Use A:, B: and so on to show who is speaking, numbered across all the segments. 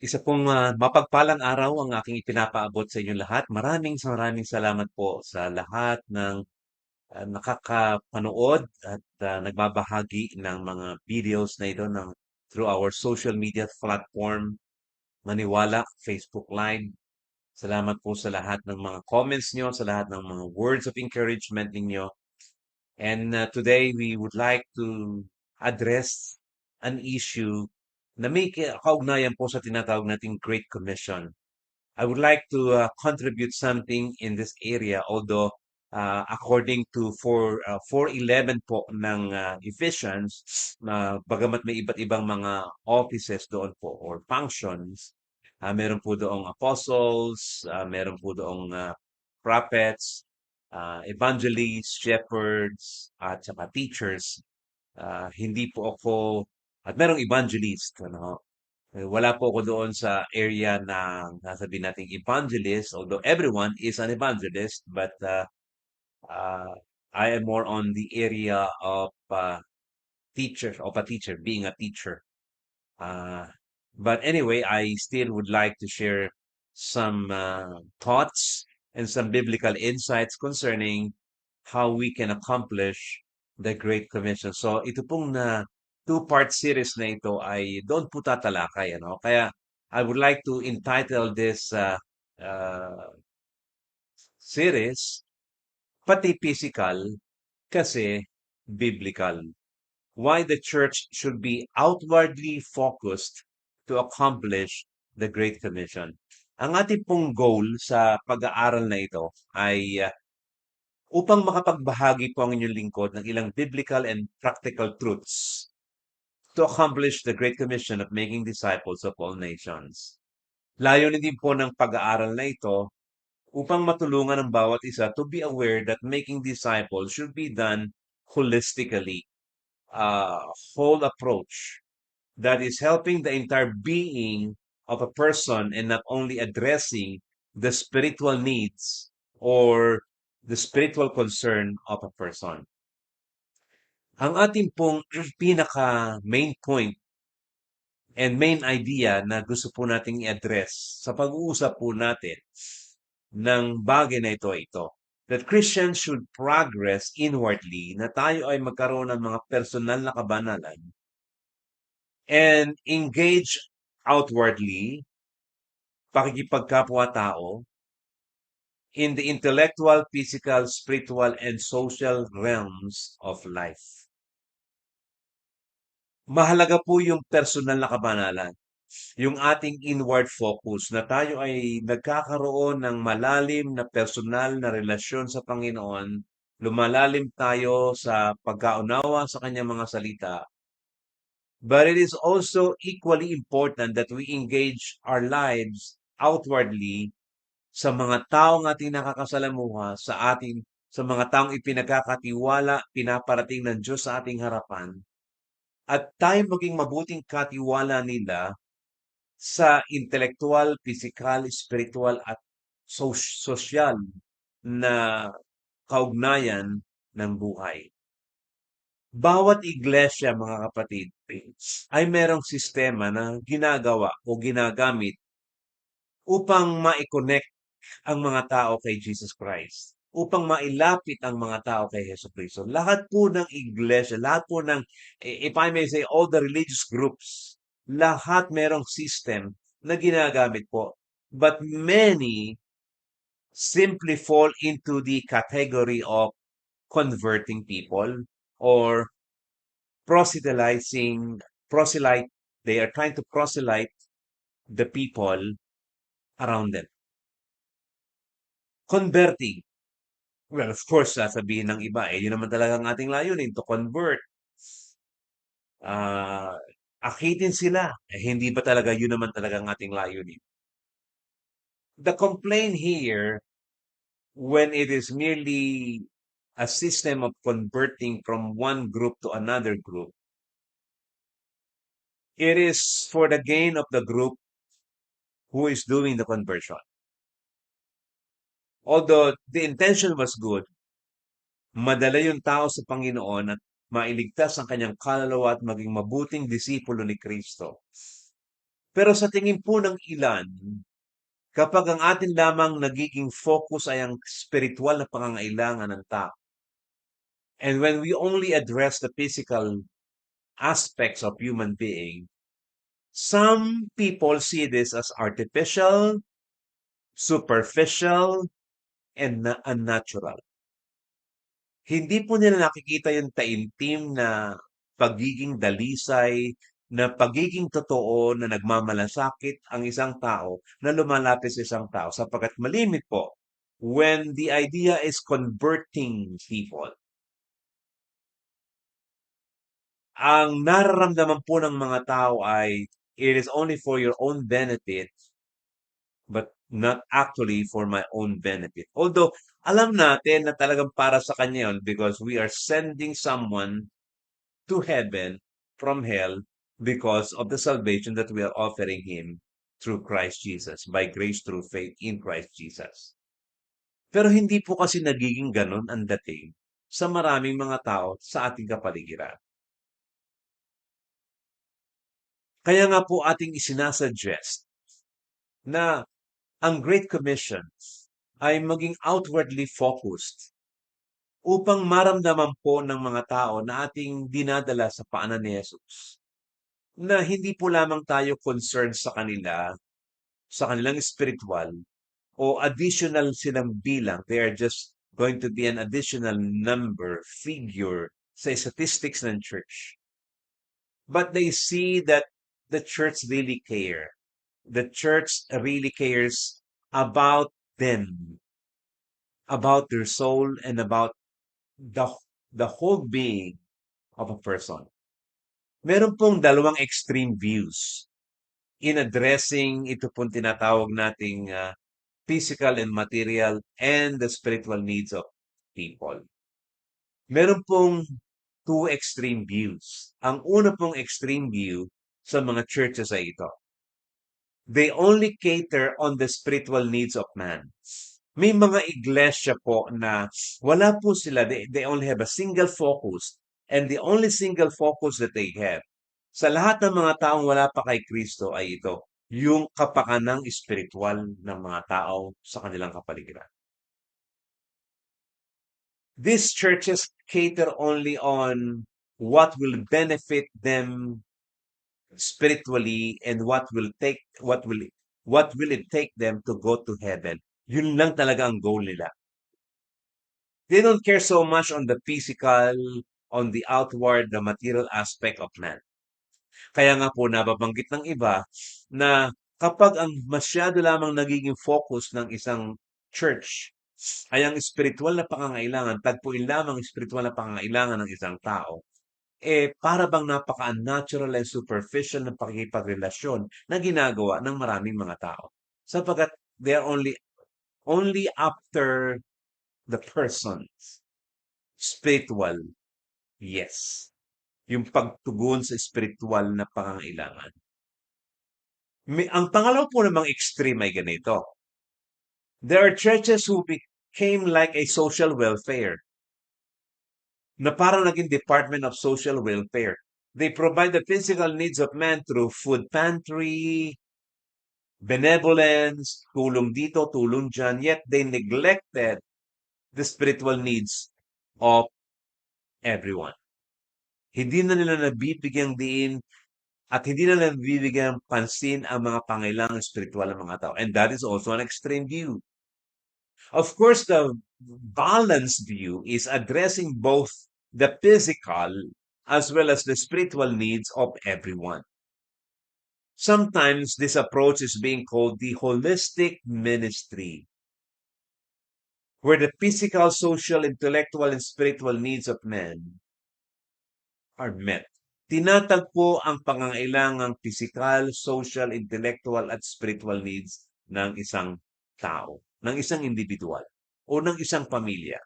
A: Isa pong mapagpalang araw ang aking ipinapaabot sa inyong lahat. Maraming salamat po sa lahat ng nakakapanood at nagbabahagi ng mga videos na ito through our social media platform, Maniwala, Facebook Live. Salamat po sa lahat ng mga comments nyo, sa lahat ng mga words of encouragement ninyo. And today we would like to address an issue na may kaugnayan po sa tinatawag nating Great Commission. I would like to contribute something in this area, although according to 4:11 po ng Ephesians, bagamat may iba't ibang mga offices doon po or functions, meron po doong apostles, meron po doong prophets, evangelists, shepherds, at saka teachers. Hindi po ako, at merong evangelist, ano, wala po ako doon sa area na sasabihin nating evangelist, although everyone is an evangelist, but uh, I am more on the area of a teacher, being a teacher. Uh, but anyway, I still would like to share some thoughts and some biblical insights concerning how we can accomplish the Great Commission. So ito pong na two-part series na ito ay doon po tatalakay, ano? Kaya I would like to entitle this uh, series, Pati Physical kasi Biblical. Why the church should be outwardly focused to accomplish the Great Commission. Ang ating pong goal sa pag-aaral na ito ay upang makapagbahagi po ang inyong lingkod ng ilang biblical and practical truths to accomplish the Great Commission of making disciples of all nations. Layunin din po ng pag-aaral na ito upang matulungan ang bawat isa to be aware that making disciples should be done holistically, a whole approach that is helping the entire being of a person and not only addressing the spiritual needs or the spiritual concern of a person. Ang ating pong pinaka main point and main idea na gusto po nating i-address sa pag-uusap po natin ng bagay na ito, that Christians should progress inwardly, na tayo ay magkaroon ng mga personal na kabanalan and engage outwardly, pakikipagkapwa-tao, in the intellectual, physical, spiritual, and social realms of life. Mahalaga po yung personal na kabanalan, yung ating inward focus na tayo ay nagkakaroon ng malalim na personal na relasyon sa Panginoon, lumalalim tayo sa pagkaunawa sa kanyang mga salita. But it is also equally important that we engage our lives outwardly sa mga taong ating nakakasalamuha, sa mga taong ipinagkakatiwala, pinaparating ng Diyos sa ating harapan, at tayo maging mabuting katiwala nila sa intelektual, pisikal, spiritual at sosyal na kaugnayan ng buhay. Bawat iglesia, mga kapatid, ay merong sistema na ginagawa o ginagamit upang ma-connect ang mga tao kay Jesus Christ, upang mailapit ang mga tao kay Hesus Kristo. Lahat po ng iglesia, lahat po ng, if I may say, all the religious groups, lahat merong system na ginagamit po. But many simply fall into the category of converting people or proselytizing, proselyte, they are trying to proselyte the people around them. Converting. Well, of course, sasabihin ng iba, yun naman talaga ang ating layunin, to convert. Ah, akitin sila. Hindi ba talaga yun naman talaga ang ating layunin? The complaint here, when it is merely a system of converting from one group to another group, it is for the gain of the group who is doing the conversion. Although the intention was good, madala yung tao sa Panginoon at mailigtas ang kanyang kaluluwa at maging mabuting disipulo ni Kristo. Pero sa tingin po ng ilan, kapag ang atin lamang nagiging focus ay ang spiritual na pangangailangan ng tao, and when we only address the physical aspects of human being, some people see this as artificial, superficial, and unnatural. Hindi po nila nakikita yung taimtim na pagiging dalisay, na pagiging totoo na nagmamalasakit ang isang tao na lumalapit sa isang tao sapagkat malimit po when the idea is converting people. Ang nararamdaman po ng mga tao ay it is only for your own benefit but not actually for my own benefit. Although alam natin na talagang para sa kanya yun because we are sending someone to heaven from hell because of the salvation that we are offering him through Christ Jesus, by grace through faith in Christ Jesus. Pero hindi po kasi nagiging ganun ang dating sa maraming mga tao sa ating kapaligiran. Kaya nga po ating isinasuggest na ang Great Commission ay maging outwardly focused upang maramdaman po ng mga tao na ating dinadala sa paanan ni Jesus na hindi po lamang tayo concerned sa kanila, sa kanilang spiritual, o additional silang bilang. They are just going to be an additional number, figure sa statistics ng church. But they see that the church really care. The church really cares about them, about their soul, and about the, the whole being of a person. Meron pong dalawang extreme views in addressing ito pong tinatawag nating physical and material and the spiritual needs of people. Meron pong two extreme views. Ang una pong extreme view sa mga churches ay ito. They only cater on the spiritual needs of man. May mga iglesia po na wala po sila. They only have a single focus. And the only single focus that they have sa lahat ng mga taong wala pa kay Kristo ay ito, yung kapakanang espiritual ng mga tao sa kanilang kapaligiran. These churches cater only on what will benefit them spiritually and what will it take them to go to heaven. Yun lang talaga ang goal nila. They don't care so much on the physical, on the outward, the material aspect of man. Kaya nga po nababanggit ng iba na kapag ang masyado lamang nagiging focus ng isang church ay ang spiritual na pangangailangan, tagpuin lamang spiritual na pangangailangan ng isang tao, para bang napaka-unnatural and superficial na pakikipagrelasyon na ginagawa ng maraming mga tao. Sapagkat they are only after the persons. Spiritual, yes. Yung pagtugon sa spiritual na pangangailangan. Ang pangalawa po namang extreme ay ganito. There are churches who became like a social welfare na parang naging Department of Social Welfare. They provide the physical needs of man through food pantry, benevolence, tulong dito, tulong dyan, yet they neglected the spiritual needs of everyone. Hindi na nila nabibigyang diin at hindi na nila nabibigyang pansin ang mga pangailangan spiritual ng mga tao. And that is also an extreme view. Of course, the balanced view is addressing both the physical as well as the spiritual needs of everyone. Sometimes this approach is being called the holistic ministry, where the physical, social, intellectual, and spiritual needs of men are met. Tinatagpo ang pangangailangang physical, social, intellectual, at spiritual needs ng isang tao, ng isang individual, o ng isang pamilya.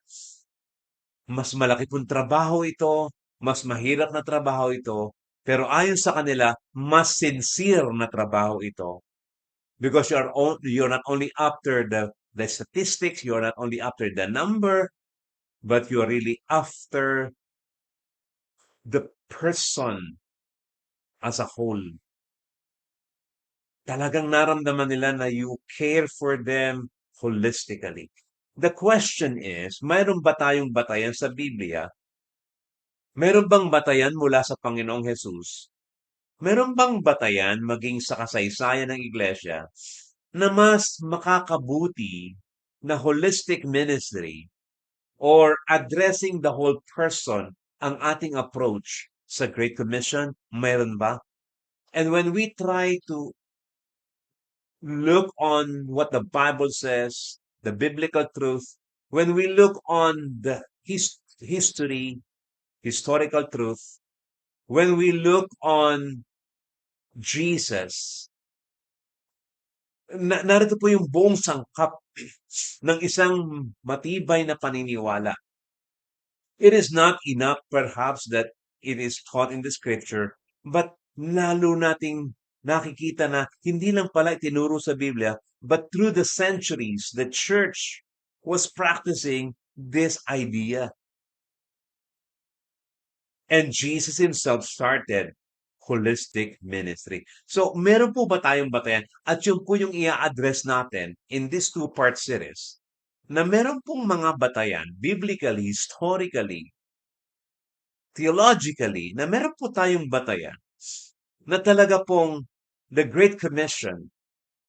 A: Mas malaki pong trabaho ito, mas mahirap na trabaho ito, pero ayon sa kanila, mas sincere na trabaho ito. Because you're not only after the statistics, you're not only after the number, but you're really after the person as a whole. Talagang naramdaman nila na you care for them holistically. The question is, mayroon ba tayong batayan sa Biblia? Meron bang batayan mula sa Panginoong Hesus? Meron bang batayan maging sa kasaysayan ng Iglesia na mas makakabuti na holistic ministry or addressing the whole person ang ating approach sa Great Commission? Meron ba? And when we try to look on what the Bible says, the biblical truth, when we look on the history, historical truth, when we look on Jesus, narito po yung buong sangkap ng isang matibay na paniniwala. It is not enough perhaps that it is taught in the scripture, but lalo nating nakikita na hindi lang pala itinuro sa Biblia, but through the centuries, the church was practicing this idea. And Jesus himself started holistic ministry. So, meron po ba tayong batayan? At yun po yung i-address natin in this two-part series na meron pong mga batayan, biblically, historically, theologically, na meron po tayong batayan na talaga pong the Great Commission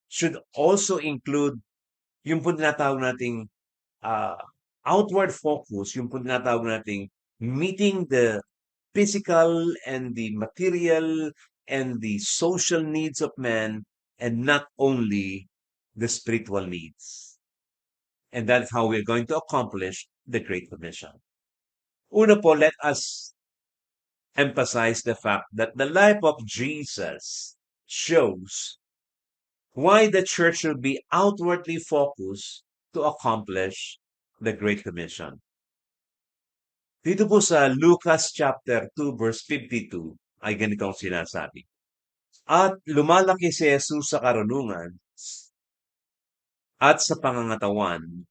A: should also include yung po tinatawag nating uh, outward focus, yung po tinatawag nating meeting the physical and the material and the social needs of man and not only the spiritual needs. And that's how we're going to accomplish the Great Commission. Una po, let us emphasize the fact that the life of Jesus shows why the church should be outwardly focused to accomplish the Great Commission. Dito po sa Lucas chapter 2 verse 52 ay ganito ang sinasabi. At lumalaki si Jesus sa karunungan at sa pangangatawan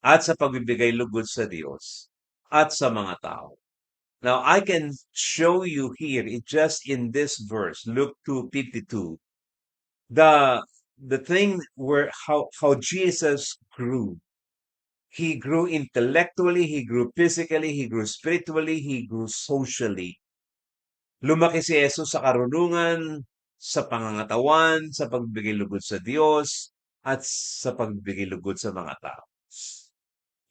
A: at sa pagbibigay lugod sa Diyos at sa mga tao. Now, I can show you here, just in this verse, Luke 2:52, the thing where how Jesus grew. He grew intellectually, he grew physically, he grew spiritually, he grew socially. Lumaki si Jesus sa karunungan, sa pangangatawan, sa pagbibigay lugod sa Diyos, at sa pagbibigay lugod sa mga tao.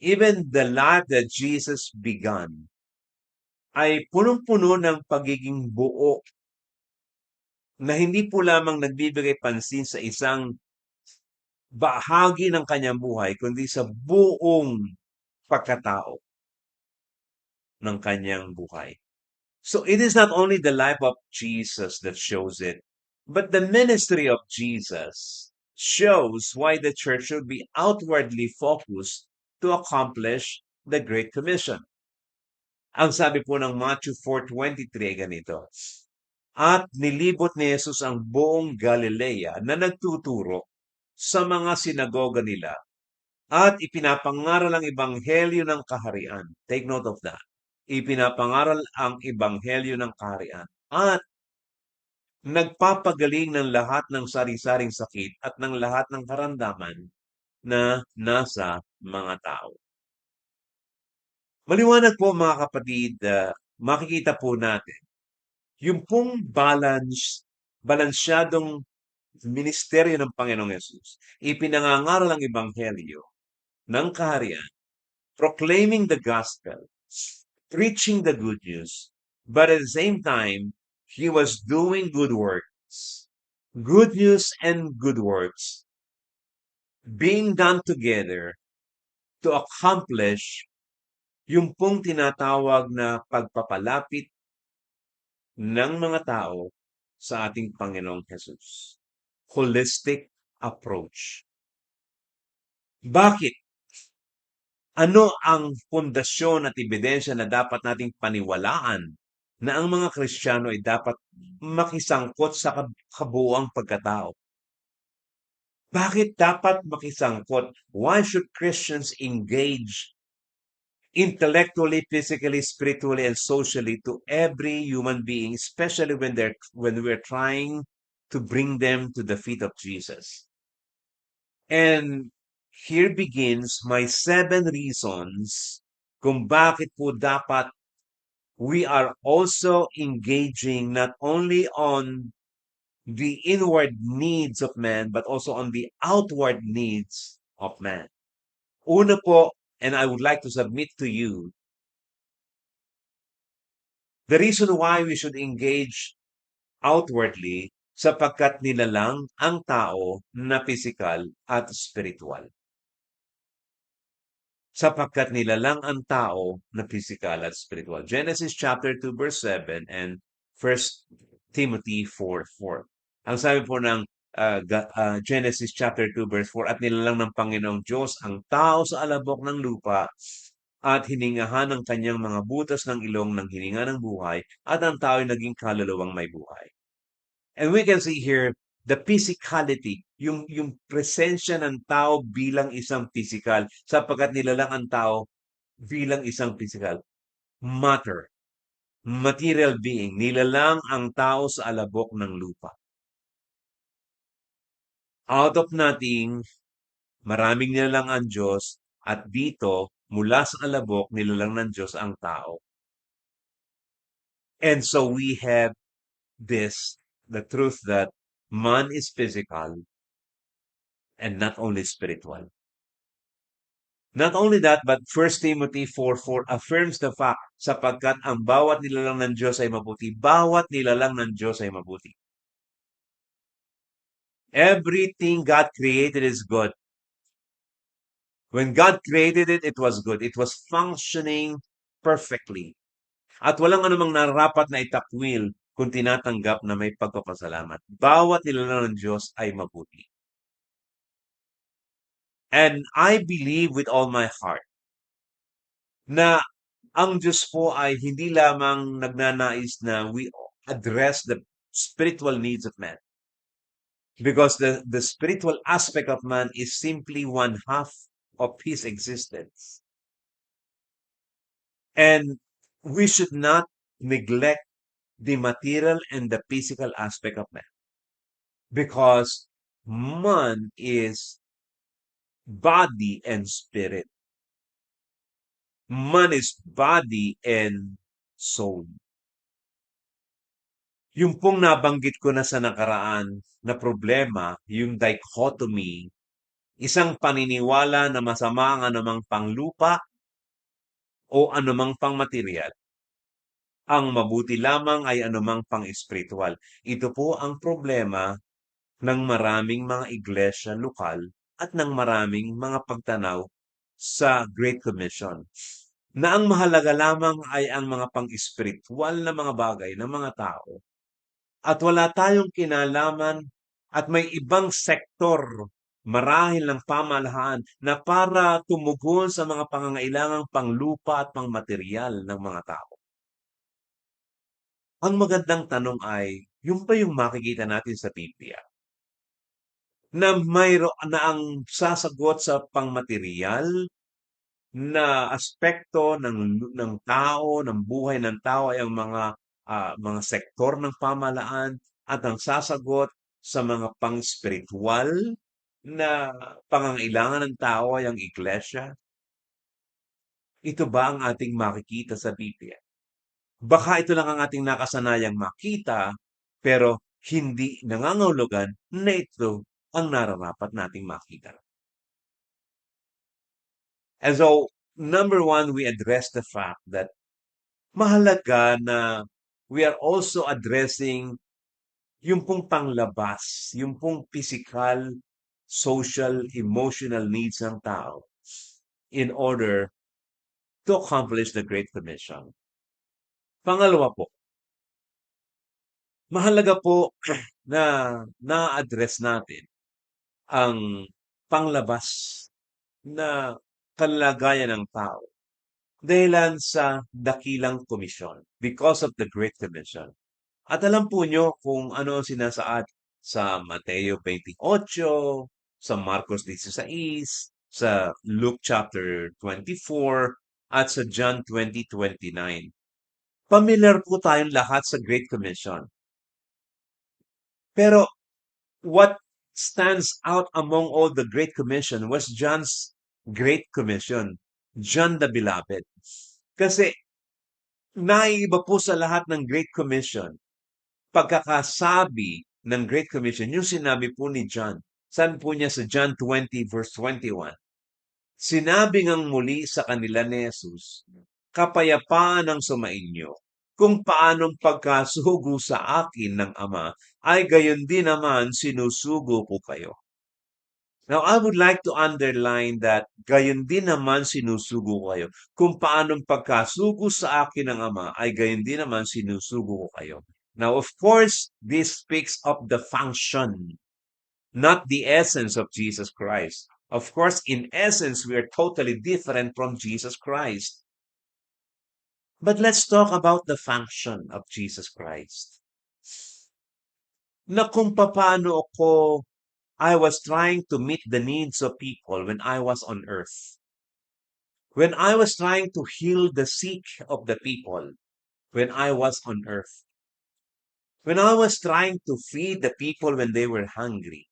A: Even the life that Jesus began ay punong-puno ng pagiging buo na hindi po lamang nagbibigay pansin sa isang bahagi ng kanyang buhay, kundi sa buong pagkatao ng kanyang buhay. So it is not only the life of Jesus that shows it, but the ministry of Jesus shows why the church should be outwardly focused to accomplish the Great Commission. Ang sabi po ng Matthew 4:23 ganito, at nilibot ni Jesus ang buong Galilea na nagtuturo sa mga sinagoga nila at ipinapangaral ang ebanghelyo ng kaharian. Take note of that. Ipinapangaral ang ebanghelyo ng kaharian at nagpapagaling ng lahat ng sari-saring sakit at ng lahat ng karamdaman na nasa mga tao. Maliwanag po mga kapatid, makikita po natin yung pong balansyadong ministeryo ng Panginoong Yesus. Ipinangangaral ang ebanghelyo ng kaharian, proclaiming the gospel, preaching the good news, but at the same time, he was doing good works. Good news and good works being done together to accomplish yung pong tinatawag na pagpapalapit ng mga tao sa ating Panginoong Jesus. Holistic approach. Bakit? Ano ang pundasyon at ebidensya na dapat nating paniwalaan na ang mga Kristiyano ay dapat makisangkot sa kabuuang pagkatao? Bakit dapat makisangkot? Why should Christians engage intellectually, physically, spiritually, and socially to every human being, especially when we're trying to bring them to the feet of Jesus. And here begins my 7 reasons kung bakit po dapat we are also engaging not only on the inward needs of man, but also on the outward needs of man. Una po, and I would like to submit to you, the reason why we should engage outwardly, sapagkat nilalang ang tao na pisikal at spiritual. Sapagkat nilalang ang tao na pisikal at spiritual. Genesis chapter 2 verse 7 and 1 Timothy 4:4. Ang sabi po ng Genesis chapter 2 verse 4, at nilalang ng Panginoong Diyos ang tao sa alabok ng lupa at hiningahan ng kanyang mga butas ng ilong ng hininga ng buhay at ang tao ay naging kaluluwang may buhay. And we can see here the physicality, yung presensya ng tao bilang isang physical, sapagkat nilalang ang tao bilang isang physical. Matter, material being, nilalang ang tao sa alabok ng lupa. Out of nothing, maraming nilalang ang Diyos, at dito, mula sa alabok, nilalang ng Diyos ang tao. And so we have this, the truth that man is physical and not only spiritual. Not only that, but 1 Timothy 4:4 affirms the fact, sapagkat ang bawat nilalang ng Diyos ay mabuti. Bawat nilalang ng Diyos ay mabuti. Everything God created is good. When God created it, it was good. It was functioning perfectly. At walang anumang nararapat na itakwil kung tinatanggap na may pagpapasalamat. Bawat nilalang ng Diyos ay mabuti. And I believe with all my heart na ang Diyos po ay hindi lamang nagnanais na we address the spiritual needs of man. Because the spiritual aspect of man is simply one half of his existence. And we should not neglect the material and the physical aspect of man. Because man is body and spirit. Man is body and soul. Yung pong nabanggit ko na sa nakaraan na problema, yung dichotomy, isang paniniwala na masama ang anumang panglupa o anumang pangmaterial. Ang mabuti lamang ay anumang pang-espiritual. Ito po ang problema ng maraming mga iglesia lokal at ng maraming mga pagtanaw sa Great Commission. Na ang mahalaga lamang ay ang mga pang-espiritual na mga bagay ng mga tao. At wala tayong kinalaman at may ibang sektor marahil ng pamahalaan na para tumugon sa mga pangangailangang panglupa at pangmaterial ng mga tao. Ang magandang tanong ay, yung ba yung makikita natin sa Biblia? Na na ang sasagot sa pangmaterial na aspekto ng tao, ng buhay ng tao ay ang mga sektor ng pamahalaan at ang sasagot sa mga pang-spiritual na pangangailangan ng tao ay ang iglesia. Ito ba ang ating makikita sa Biblia? Baka ito lang ang ating nakasanayang makita, pero hindi nangangahulugan na ito ang nararapat nating makita. And so, number one, we address the fact that mahalaga na we are also addressing yung pong panglabas, yung pong physical, social, emotional needs ng tao in order to accomplish the Great Commission. Pangalawa po, mahalaga po na na-address natin ang panglabas na kalagayan ng tao dahilan sa dakilang komisyon, because of the Great Commission. At alam po nyo kung ano sinasaad sa Mateo 28, sa Marcos 16, sa Luke chapter 24, at sa John 20:29. Familiar po tayong lahat sa Great Commission. Pero what stands out among all the Great Commission was John's Great Commission, John the Beloved. Kasi naiiba po sa lahat ng Great Commission, pagkakasabi ng Great Commission, yung sinabi po ni John. Sabi po niya sa John 20 verse 21, sinabi ngang muli sa kanila ni Jesus, kapayapaan ang sumainyo. Kung paanong pagkasugo sa akin ng Ama, ay gayon din naman sinusugo ko kayo. Now, I would like to underline that gayon din naman sinusugo ko kayo. Kung paanong pagkasugo sa akin ng Ama, ay gayon din naman sinusugo ko kayo. Now, of course, this speaks of the function, not the essence of Jesus Christ. Of course, in essence, we are totally different from Jesus Christ. But let's talk about the function of Jesus Christ. Na kung paano ako I was trying to meet the needs of people when I was on earth. When I was trying to heal the sick of the people when I was on earth. When I was trying to feed the people when they were hungry.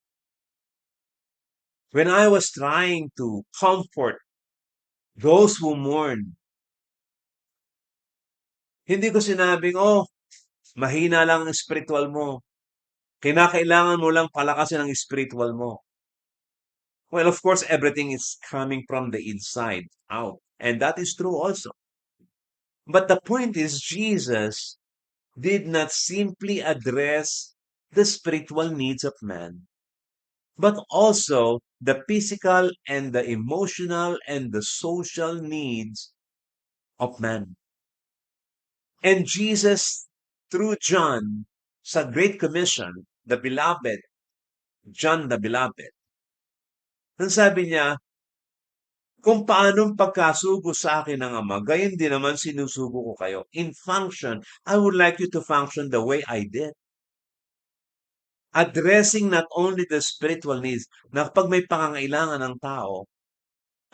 A: When I was trying to comfort those who mourn. Hindi ko sinabing, oh, mahina lang ang spiritual mo. Kinakailangan mo lang palakasin ang spiritual mo. Well, of course, everything is coming from the inside out. And that is true also. But the point is, Jesus did not simply address the spiritual needs of man, but also the physical and the emotional and the social needs of man. And Jesus, through John, sa Great Commission, the Beloved, John the Beloved, ang sabi niya, kung paanong pagkasugo sa akin ng Ama, gayon din naman sinusugo ko kayo. In function, I would like you to function the way I did. Addressing not only the spiritual needs, na kapag may pangangailangan ng tao,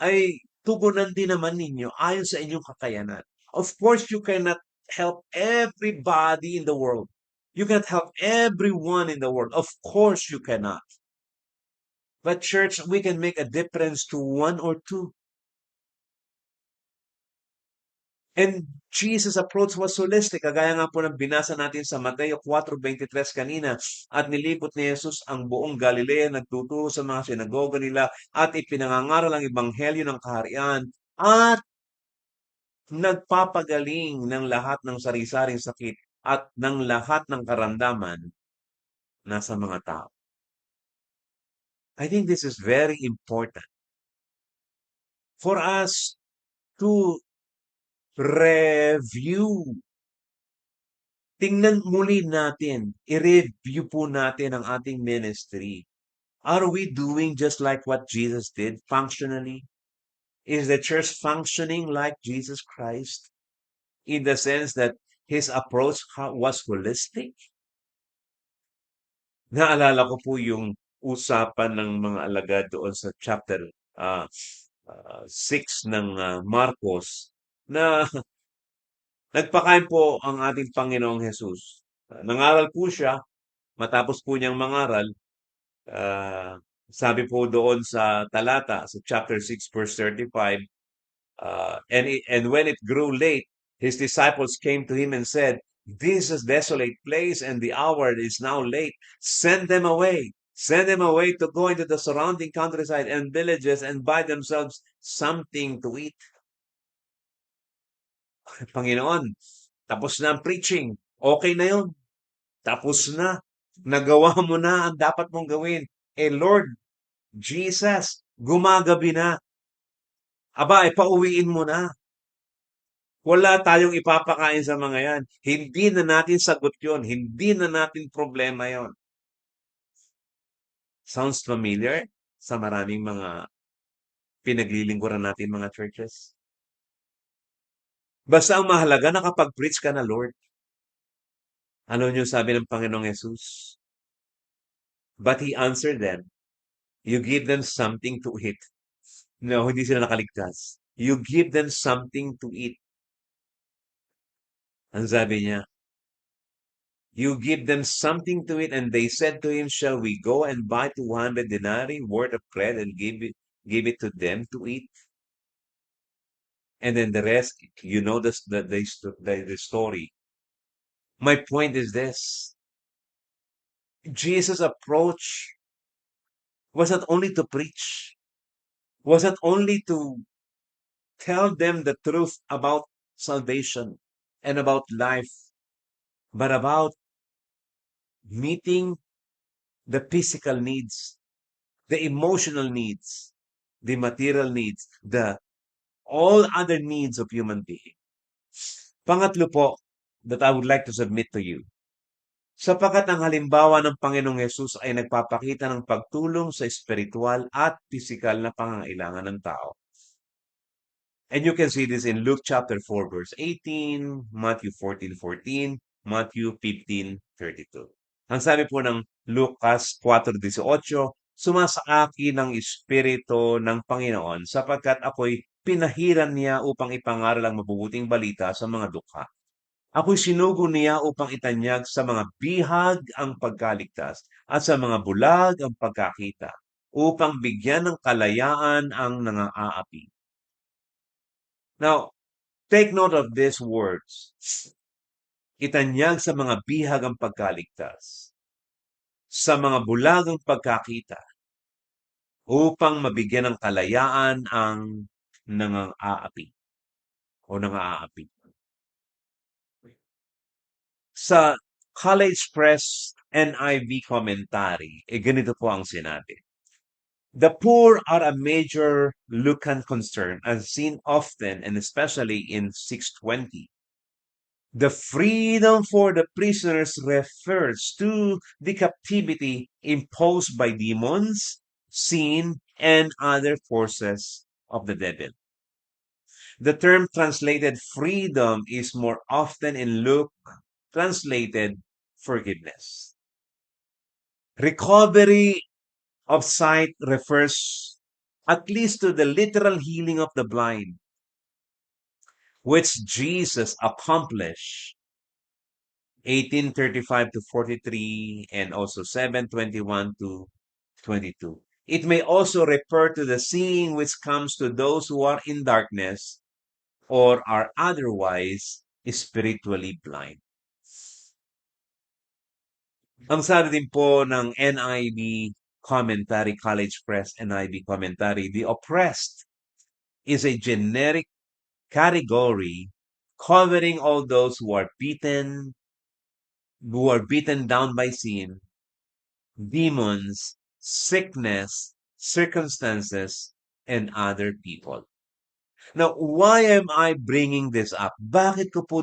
A: ay tugunan din naman ninyo ayon sa inyong kakayanan. Of course, you cannot help everybody in the world. You cannot help everyone in the world. Of course, you cannot. But church, we can make a difference to one or two. And Jesus' approach was holistic. Kagaya nga po ng binasa natin sa Mateo 4:23 kanina. At nilipot ni Jesus ang buong Galilea, nagtuturo sa mga sinagoga nila, at ipinangangaral ang ebanghelyo ng kaharian, at nagpapagaling ng lahat ng sari-saring sakit at ng lahat ng karamdaman nasa mga tao. I think this is very important for us to review. Tingnan muli natin, i-review po natin ang ating ministry. Are we doing just like what Jesus did functionally? Is the church functioning like Jesus Christ in the sense that his approach was holistic? Naalala ko po yung usapan ng mga alagad doon sa chapter 6 ng Marcos na nagpakain po ang ating Panginoong Jesus. Nangaral po siya, matapos po niyang mangaral, sabi po doon sa talata, sa chapter 6 verse 35, and when it grew late, his disciples came to him and said, this is desolate place and the hour is now late. Send them away. Send them away to go into the surrounding countryside and villages and buy themselves something to eat. Panginoon, tapos na ang preaching. Okay na yun. Tapos na. Nagawa mo na ang dapat mong gawin. Eh Lord, Jesus, gumagabi na. Aba, pauwiin mo na. Wala tayong ipapakain sa mga yan. Hindi na natin sagot yon. Hindi na natin problema yon. Sounds familiar sa maraming mga pinaglilingkuran natin mga churches? Basta ang mahalaga, nakapag-preach ka na, Lord. Ano niyo sabi ng Panginoong Jesus? But He answered them, you give them something to eat. No, hindi sila nakaligtas. You give them something to eat. Ang sabi niya, You give them something to eat, and they said to him, shall we go and buy 200 denarii worth of bread and give it to them to eat? And then the rest, you know the story. My point is this. Jesus' approach was not only to preach, was not only to tell them the truth about salvation and about life, but about meeting the physical needs, the emotional needs, the material needs, the all other needs of human being. Pangatlo po, that I would like to submit to you. Sapagkat ang halimbawa ng Panginoong Yesus ay nagpapakita ng pagtulong sa espiritual at pisikal na pangangailangan ng tao. And you can see this in Luke chapter 4 verse 18, Matthew 14:14, Matthew 15:32. Ang sabi po ng Lucas 4:18, sumasaki ng Espiritu ng Panginoon sapagkat ako'y pinahiran niya upang ipangaral ang mabubuting balita sa mga dukha. Ako'y sinugo niya upang itanyag sa mga bihag ang pagkaligtas at sa mga bulag ang pagkakita, upang bigyan ng kalayaan ang nangaapi. Now, take note of these words. Itanyag sa mga bihag ang pagkaligtas, sa mga bulag ang pagkakita, upang mabigyan ng kalayaan ang nangaapi o nangaapi. Sa College Press NIV commentary, ganito po ang sinabi. The poor are a major Lucan concern as seen often and especially in 620. The freedom for the prisoners refers to the captivity imposed by demons, sin, and other forces of the devil. The term translated freedom is more often in Luke translated forgiveness. Recovery of sight refers at least to the literal healing of the blind, which Jesus accomplished 18:35 to 43 and also 7:21 to 22. It may also refer to the seeing which comes to those who are in darkness or are otherwise spiritually blind. Ang sabi din po ng NIV commentary, College Press NIV commentary, the oppressed is a generic category covering all those who are beaten down by sin, demons, sickness, circumstances, and other people. Now, why am I bringing this up? Bakit ko po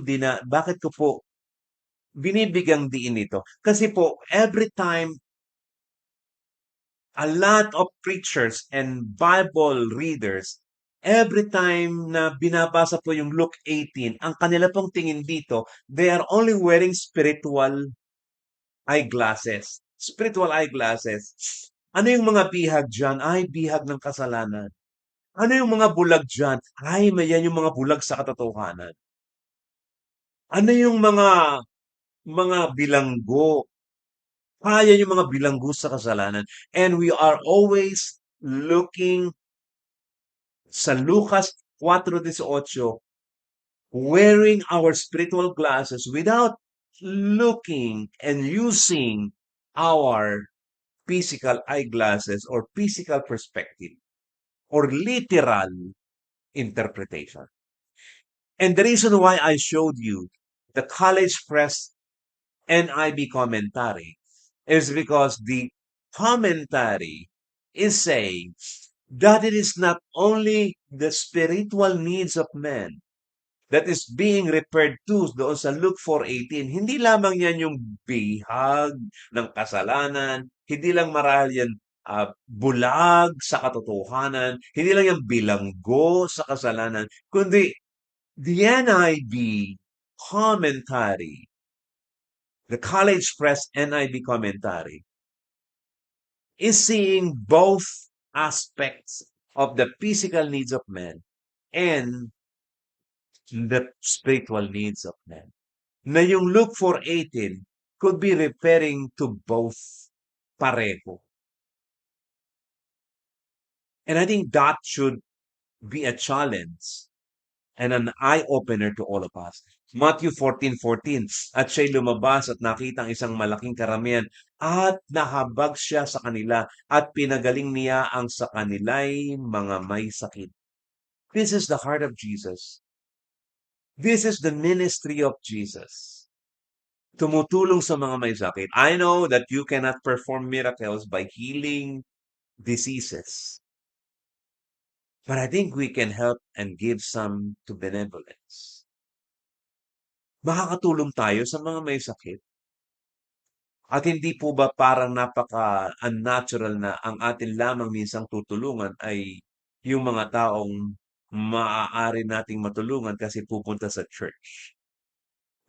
A: binibigyang diin ito? Kasi po, every time a lot of preachers and Bible readers, every time na binabasa po yung Luke 18, ang kanila pong tingin dito, they are only wearing spiritual eyeglasses. Spiritual eyeglasses. Ano yung mga bihag dyan? Ay, bihag ng kasalanan. Ano yung mga bulag dyan? Ay, mayan yung mga bulag sa katotohanan. Ano yung mga bilanggo? Ayan yung mga bilanggo sa kasalanan. And we are always looking sa Lucas 4:18, wearing our spiritual glasses without looking and using our physical eyeglasses or physical perspective or literal interpretation. And the reason why I showed you the College Press NIV commentary is because the commentary is saying that it is not only the spiritual needs of men that is being referred to doon sa Luke 4:18. Hindi lamang yan yung bihag ng kasalanan, hindi lang marahil yan bulag sa katotohanan, hindi lang yan bilanggo sa kasalanan, kundi the NIV commentary, the College Press NIV commentary, is seeing both aspects of the physical needs of men and the spiritual needs of men. Na yung Luke 4:18 could be referring to both, pareho. And I think that should be a challenge and an eye-opener to all of us. Matthew 14:14, at siya'y lumabas at nakita ang isang malaking karamihan at nahabag siya sa kanila at pinagaling niya ang sa kanila'y mga may sakit. This is the heart of Jesus. This is the ministry of Jesus. Tumutulong sa mga may sakit. I know that you cannot perform miracles by healing diseases. But I think we can help and give some to benevolence. Makakatulong tayo sa mga may sakit. At hindi po ba parang napaka-unnatural na ang atin lamang minsang tutulungan ay yung mga taong maaari nating matulungan kasi pupunta sa church.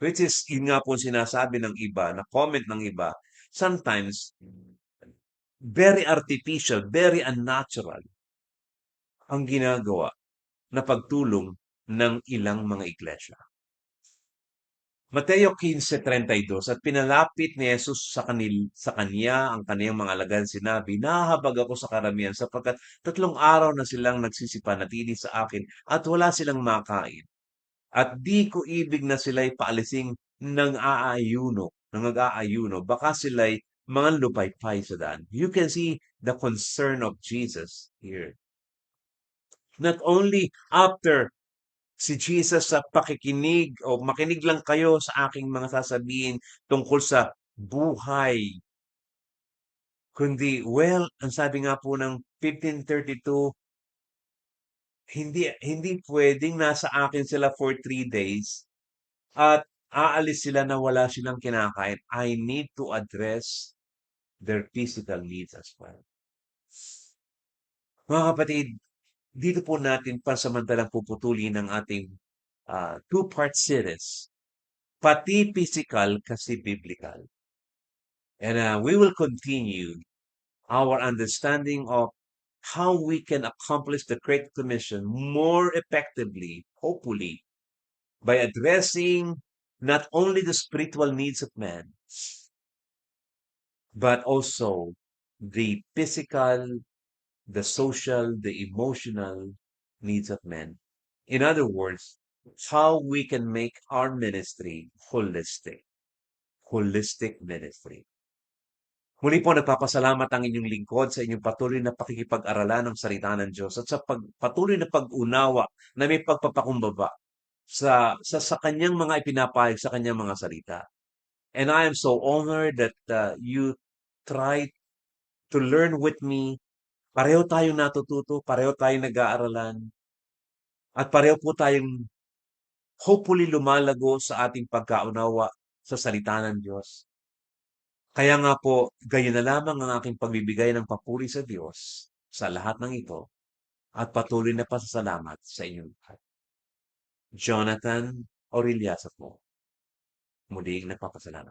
A: Which is, yun nga po sinasabi ng iba, na comment ng iba, sometimes, very artificial, very unnatural ang ginagawa na pagtulong ng ilang mga iglesia. Mateo 15:32, at pinalapit ni Jesus sa kanya ang kaniyang mga alagad, sinabi, nahahabag ako sa karamihan sapagkat 3 araw na silang nagsisipanatili sa akin at wala silang makain. At di ko ibig na sila'y paalisin nag-aayuno, baka sila'y mga lupaypay sa daan. You can see the concern of Jesus here. Not only after si Jesus sa pakikinig o makinig lang kayo sa aking mga sasabihin tungkol sa buhay. Kundi, well, ang sabi nga po ng 15:32, hindi pwedeng nasa akin sila for 3 days at aalis sila na wala silang kinakain. I need to address their physical needs as well. Mga kapatid, dito po natin pansamantalang puputulin ang ating two-part series. Pati physical kasi biblical. And we will continue our understanding of how we can accomplish the Great Commission more effectively, hopefully, by addressing not only the spiritual needs of man, but also the physical, the social, the emotional needs of men. In other words, how we can make our ministry holistic. Holistic ministry. Muli po nagpapasalamat ang inyong lingkod sa inyong patuloy na pakikipag-aralan ng salita ng Diyos at sa patuloy na pag-unawa na may pagpapakumbaba sa kanyang mga ipinapahayag sa kanyang mga salita. And I am so honored that you try to learn with me. Pareho tayong natututo, pareho tayong nag-aaralan, at pareho po tayong hopefully lumalago sa ating pagkaunawa sa salita ng Diyos. Kaya nga po, gayon na lamang ang aking pagbibigay ng papuri sa Diyos sa lahat ng ito at patuloy na pasasalamat sa inyong lahat. Jonathan Aureliasa po, muling nagpapasalamat.